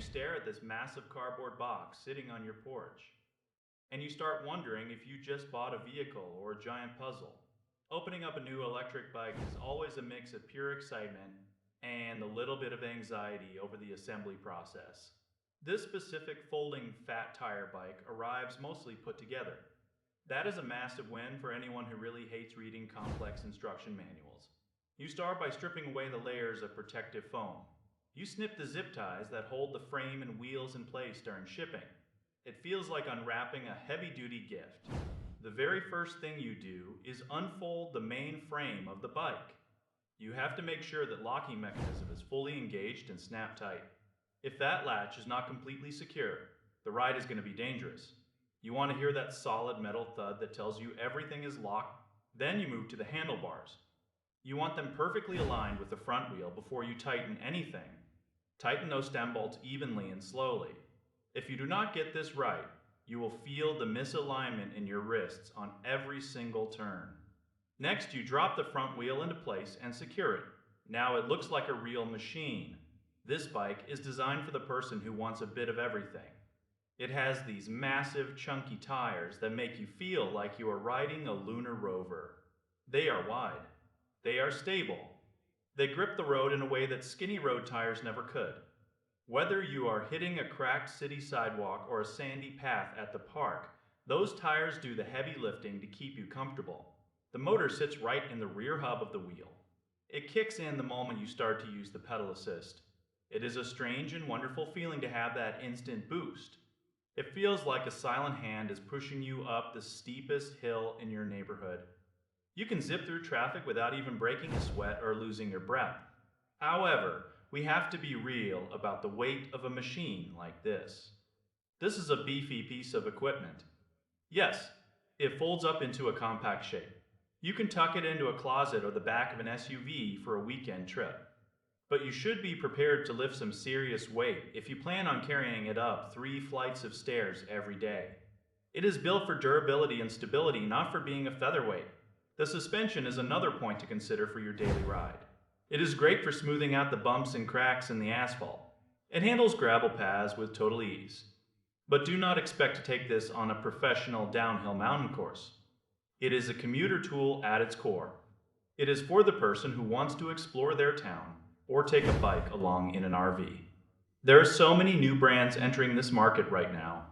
stare at this massive cardboard box sitting on your porch, and you start wondering if you just bought a vehicle or a giant puzzle. Opening up a new electric bike is always a mix of pure excitement and a little bit of anxiety over the assembly process. This specific folding fat tire bike arrives mostly put together. That is a massive win for anyone who really hates reading complex instruction manuals. You start by stripping away the layers of protective foam. You snip the zip ties that hold the frame and wheels in place during shipping. It feels like unwrapping a heavy-duty gift. The very first thing you do is unfold the main frame of the bike. You have to make sure that locking mechanism is fully engaged and snap tight. If that latch is not completely secure, the ride is going to be dangerous. You want to hear that solid metal thud that tells you everything is locked. Then you move to the handlebars. You want them perfectly aligned with the front wheel before you tighten anything. Tighten those stem bolts evenly and slowly. If you do not get this right, you will feel the misalignment in your wrists on every single turn. Next, you drop the front wheel into place and secure it. Now it looks like a real machine. This bike is designed for the person who wants a bit of everything. It has these massive, chunky tires that make you feel like you are riding a lunar rover. They are wide. They are stable. They grip the road in a way that skinny road tires never could. Whether you are hitting a cracked city sidewalk or a sandy path at the park, those tires do the heavy lifting to keep you comfortable. The motor sits right in the rear hub of the wheel. It kicks in the moment you start to use the pedal assist. It is a strange and wonderful feeling to have that instant boost. It feels like a silent hand is pushing you up the steepest hill in your neighborhood. You can zip through traffic without even breaking a sweat or losing your breath. However, we have to be real about the weight of a machine like this. This is a beefy piece of equipment. Yes, it folds up into a compact shape. You can tuck it into a closet or the back of an SUV for a weekend trip. But you should be prepared to lift some serious weight if you plan on carrying it up 3 flights of stairs every day. It is built for durability and stability, not for being a featherweight. The suspension is another point to consider for your daily ride. It is great for smoothing out the bumps and cracks in the asphalt. It handles gravel paths with total ease. But do not expect to take this on a professional downhill mountain course. It is a commuter tool at its core. It is for the person who wants to explore their town or take a bike along in an RV. There are so many new brands entering this market right now.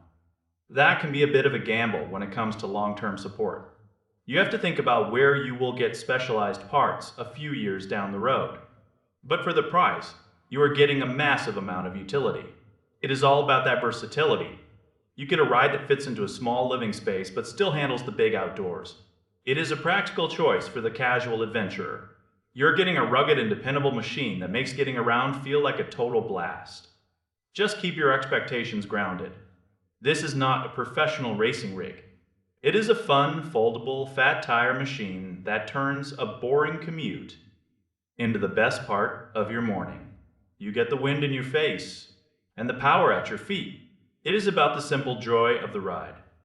That can be a bit of a gamble when it comes to long-term support. You have to think about where you will get specialized parts a few years down the road. But for the price, you are getting a massive amount of utility. It is all about that versatility. You get a ride that fits into a small living space but still handles the big outdoors. It is a practical choice for the casual adventurer. You're getting a rugged and dependable machine that makes getting around feel like a total blast. Just keep your expectations grounded. This is not a professional racing rig. It is a fun, foldable, fat tire machine that turns a boring commute into the best part of your morning. You get the wind in your face and the power at your feet. It is about the simple joy of the ride.